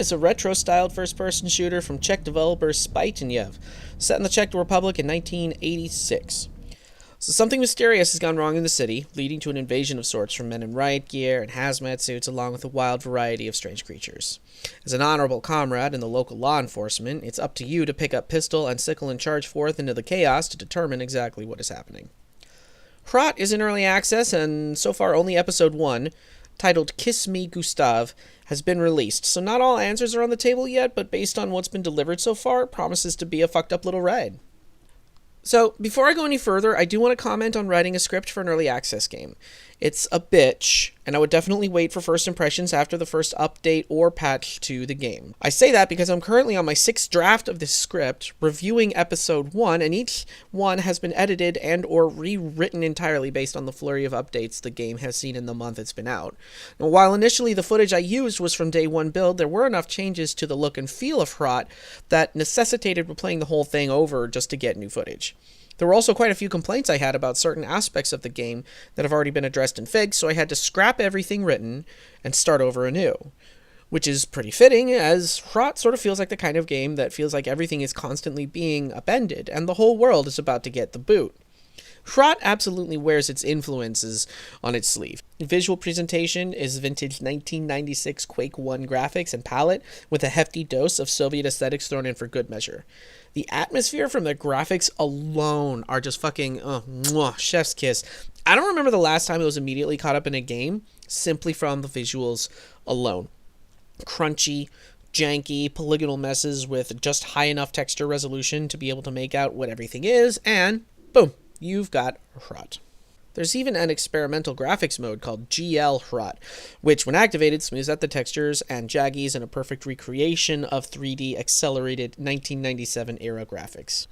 is a retro-styled first-person shooter from Czech developer Spytihnev, set in the Czech Republic in 1986. So something mysterious has gone wrong in the city, leading to an invasion of sorts from men in riot gear and hazmat suits, along with a wild variety of strange creatures. As an honorable comrade in the local law enforcement, it's up to you to pick up pistol and sickle and charge forth into the chaos to determine exactly what is happening. HROT is in early access, and so far only Episode 1, titled Kiss Me, Gustav, has been released. So not all answers are on the table yet, but based on what's been delivered so far, it promises to be a fucked up little ride. So, before I go any further, I do want to comment on writing a script for an early access game. It's a bitch, and I would definitely wait for first impressions after the first update or patch to the game. I say that because I'm currently on my 6th draft of this script, reviewing Episode 1, and each one has been edited and or rewritten entirely based on the flurry of updates the game has seen in the month it's been out. Now, while initially the footage I used was from day 1 build, there were enough changes to the look and feel of HROT that necessitated replaying the whole thing over just to get new footage. There were also quite a few complaints I had about certain aspects of the game that have already been addressed in Fig, so I had to scrap everything written and start over anew. Which is pretty fitting, as HROT sort of feels like the kind of game that feels like everything is constantly being upended, and the whole world is about to get the boot. HROT absolutely wears its influences on its sleeve. Visual presentation is vintage 1996 Quake 1 graphics and palette, with a hefty dose of Soviet aesthetics thrown in for good measure. The atmosphere from the graphics alone are just fucking, chef's kiss. I don't remember the last time I was immediately caught up in a game, simply from the visuals alone. Crunchy, janky, polygonal messes with just high enough texture resolution to be able to make out what everything is, and boom, you've got HROT. There's even an experimental graphics mode called GL HROT, which when activated smooths out the textures and jaggies in a perfect recreation of 3D accelerated 1997 era graphics.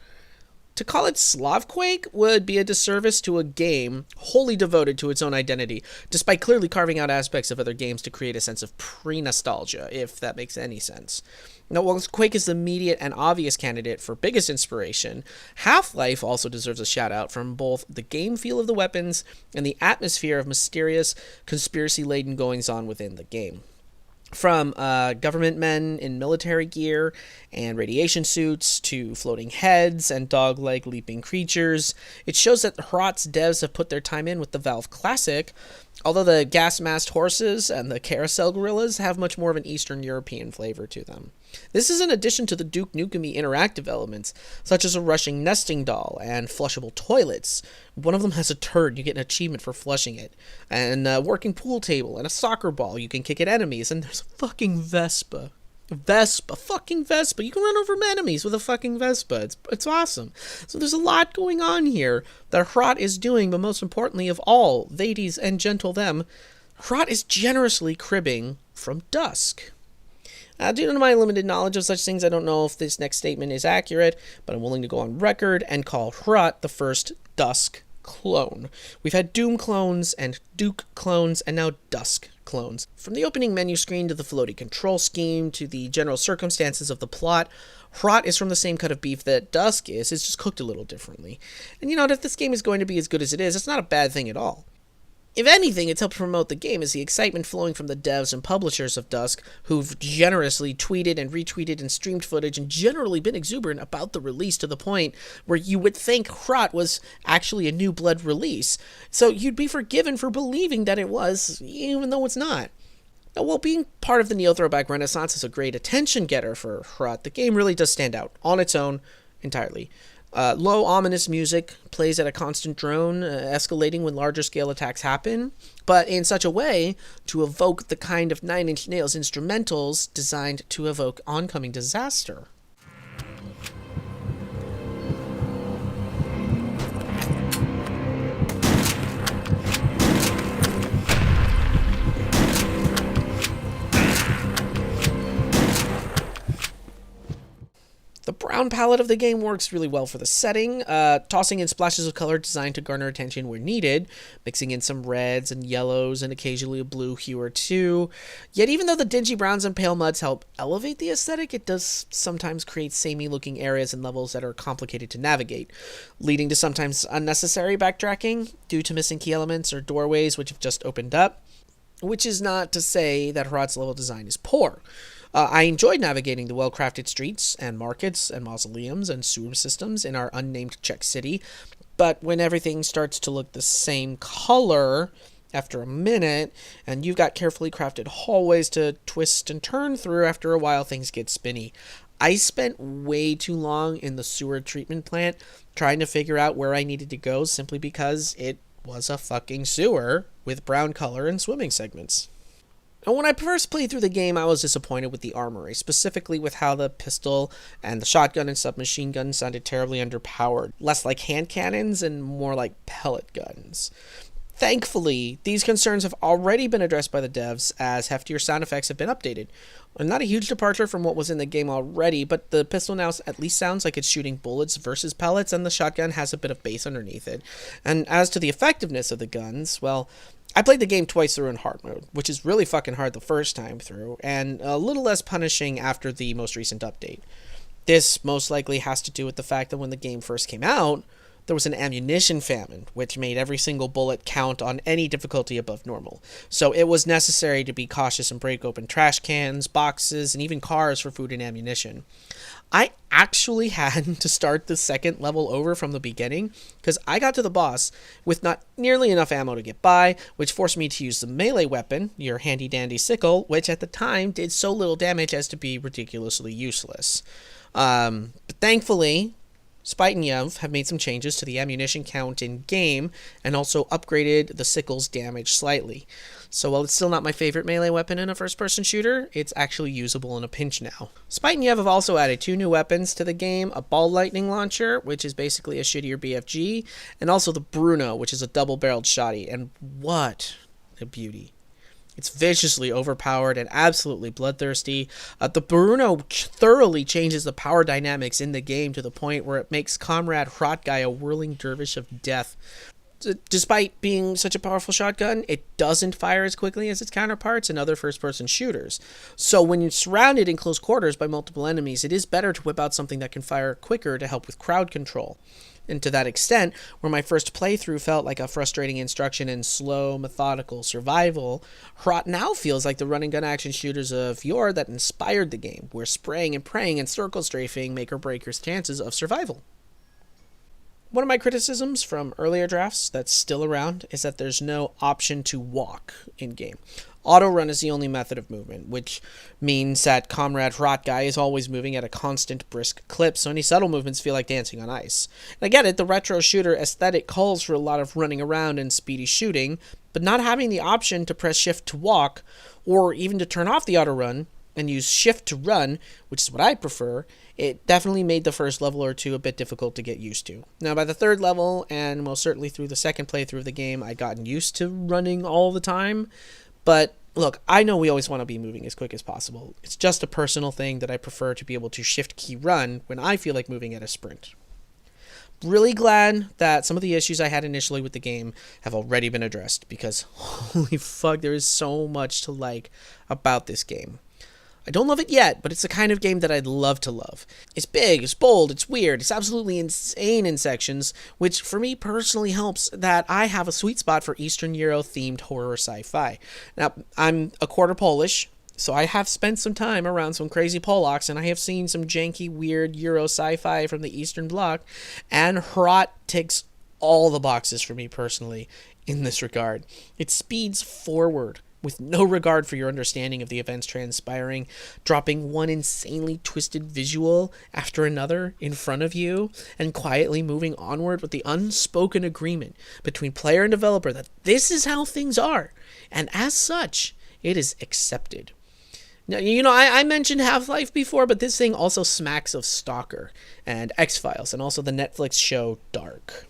To call it Slavquake would be a disservice to a game wholly devoted to its own identity, despite clearly carving out aspects of other games to create a sense of pre-nostalgia, if that makes any sense. Now, while Quake is the immediate and obvious candidate for biggest inspiration, Half-Life also deserves a shout-out from both the game feel of the weapons and the atmosphere of mysterious, conspiracy-laden goings-on within the game. From government men in military gear and radiation suits to floating heads and dog-like leaping creatures, it shows that HROT's devs have put their time in with the Valve Classic, although the gas-masked horses and the carousel gorillas have much more of an Eastern European flavor to them. This is in addition to the Duke Nukem-y interactive elements, such as a rushing nesting doll and flushable toilets. One of them has a turd, you get an achievement for flushing it, and a working pool table, and a soccer ball you can kick at enemies, and there's a fucking Vespa. Fucking Vespa. You can run over enemies with a fucking Vespa. It's awesome. So there's a lot going on here that HROT is doing, but most importantly of all, ladies and gentle them, HROT is generously cribbing from Dusk. Due to my limited knowledge of such things, I don't know if this next statement is accurate, but I'm willing to go on record and call HROT the first Dusk clone. We've had Doom clones and Duke clones and now Dusk clones. From the opening menu screen to the floaty control scheme to the general circumstances of the plot, HROT is from the same cut of beef that Dusk is, it's just cooked a little differently. And you know, if this game is going to be as good as it is, it's not a bad thing at all. If anything, it's helped promote the game as the excitement flowing from the devs and publishers of Dusk, who've generously tweeted and retweeted and streamed footage and generally been exuberant about the release to the point where you would think HROT was actually a New Blood release. So you'd be forgiven for believing that it was, even though it's not. Now, while being part of the neo-throwback renaissance is a great attention-getter for HROT, the game really does stand out on its own entirely. Low, ominous music plays at a constant drone, escalating when larger scale attacks happen, but in such a way to evoke the kind of Nine Inch Nails instrumentals designed to evoke oncoming disaster. The brown palette of the game works really well for the setting, tossing in splashes of color designed to garner attention where needed, mixing in some reds and yellows and occasionally a blue hue or two. Yet even though the dingy browns and pale muds help elevate the aesthetic, it does sometimes create samey-looking areas and levels that are complicated to navigate, leading to sometimes unnecessary backtracking due to missing key elements or doorways which have just opened up. Which is not to say that HROT's level design is poor. I enjoyed navigating the well-crafted streets and markets and mausoleums and sewer systems in our unnamed Czech city, but when everything starts to look the same color after a minute, and you've got carefully crafted hallways to twist and turn through, after a while things get spinny. I spent way too long in the sewer treatment plant trying to figure out where I needed to go simply because it was a fucking sewer with brown color and swimming segments. And when I first played through the game, I was disappointed with the armory, specifically with how the pistol and the shotgun and submachine gun sounded terribly underpowered, less like hand cannons and more like pellet guns. Thankfully, these concerns have already been addressed by the devs, as heftier sound effects have been updated. Not a huge departure from what was in the game already, but the pistol now at least sounds like it's shooting bullets versus pellets, and the shotgun has a bit of bass underneath it. And as to the effectiveness of the guns, well, I played the game twice through in hard mode, which is really fucking hard the first time through, and a little less punishing after the most recent update. This most likely has to do with the fact that when the game first came out, there was an ammunition famine, which made every single bullet count on any difficulty above normal. So it was necessary to be cautious and break open trash cans, boxes, and even cars for food and ammunition. I actually had to start the second level over from the beginning, because I got to the boss with not nearly enough ammo to get by, which forced me to use the melee weapon, your handy-dandy sickle, which at the time did so little damage as to be ridiculously useless. But thankfully, Spytihnev have made some changes to the ammunition count in-game, and also upgraded the sickle's damage slightly. So while it's still not my favorite melee weapon in a first-person shooter, it's actually usable in a pinch now. Spytihnev have also added 2 new weapons to the game, a ball lightning launcher, which is basically a shittier BFG, and also the Bruno, which is a double-barreled shotty, and what a beauty. It's viciously overpowered and absolutely bloodthirsty. The Bruno thoroughly changes the power dynamics in the game to the point where it makes Comrade HROT a whirling dervish of death. Despite being such a powerful shotgun, it doesn't fire as quickly as its counterparts in other first-person shooters. So when you're surrounded in close quarters by multiple enemies, it is better to whip out something that can fire quicker to help with crowd control. And to that extent, where my first playthrough felt like a frustrating instruction in slow, methodical survival, HROT now feels like the run-and-gun action shooters of yore that inspired the game, where spraying and praying and circle strafing make or break your chances of survival. One of my criticisms from earlier drafts that's still around is that there's no option to walk in-game. Auto run is the only method of movement, which means that Comrade HROT is always moving at a constant brisk clip, so any subtle movements feel like dancing on ice. And I get it, the retro shooter aesthetic calls for a lot of running around and speedy shooting, but not having the option to press shift to walk, or even to turn off the auto run and use shift to run, which is what I prefer, it definitely made the first level or two a bit difficult to get used to. Now, by the third level, and most certainly through the second playthrough of the game, I'd gotten used to running all the time. But look, I know we always want to be moving as quick as possible. It's just a personal thing that I prefer to be able to shift key run when I feel like moving at a sprint. Really glad that some of the issues I had initially with the game have already been addressed, because holy fuck, there is so much to like about this game. I don't love it yet, but it's the kind of game that I'd love to love. It's big, it's bold, it's weird, it's absolutely insane in sections, which for me personally helps that I have a sweet spot for Eastern Euro-themed horror sci-fi. Now, I'm a quarter Polish, so I have spent some time around some crazy Polacks, and I have seen some janky, weird Euro sci-fi from the Eastern Bloc, and HROT ticks all the boxes for me personally in this regard. It speeds forward with no regard for your understanding of the events transpiring, dropping one insanely twisted visual after another in front of you, and quietly moving onward with the unspoken agreement between player and developer that this is how things are, and as such, it is accepted. Now, I mentioned Half-Life before, but this thing also smacks of Stalker and X-Files, and also the Netflix show Dark.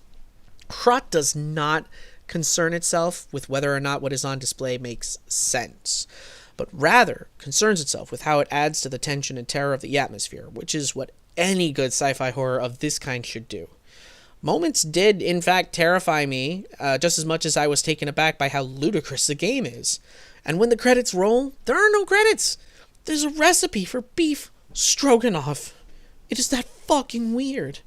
HROT does not concern itself with whether or not what is on display makes sense, but rather concerns itself with how it adds to the tension and terror of the atmosphere, which is what any good sci-fi horror of this kind should do. Moments did, in fact, terrify me, just as much as I was taken aback by how ludicrous the game is. And when the credits roll, there are no credits. There's a recipe for beef stroganoff. It is that fucking weird.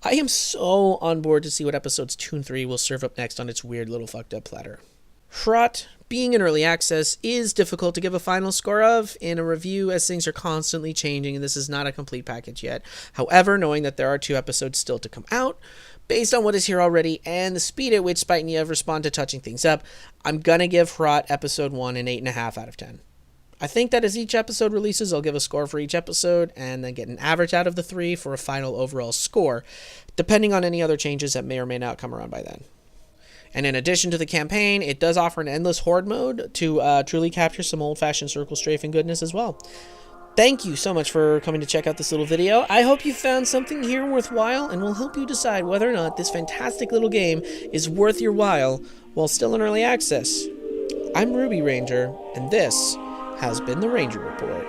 I am so on board to see what episodes 2 and 3 will serve up next on its weird little fucked up platter. HROT, being in early access, is difficult to give a final score of in a review as things are constantly changing and this is not a complete package yet. However, knowing that there are 2 episodes still to come out, based on what is here already and the speed at which Spytihnev respond to touching things up, I'm going to give HROT episode 1 an 8.5 out of 10. I think that as each episode releases, I'll give a score for each episode and then get an average out of the 3 for a final overall score, depending on any other changes that may or may not come around by then. And in addition to the campaign, it does offer an endless horde mode to truly capture some old-fashioned circle strafing goodness as well. Thank you so much for coming to check out this little video. I hope you found something here worthwhile and will help you decide whether or not this fantastic little game is worth your while still in early access. I'm Ruby Ranger, and this has been the Ranger Report.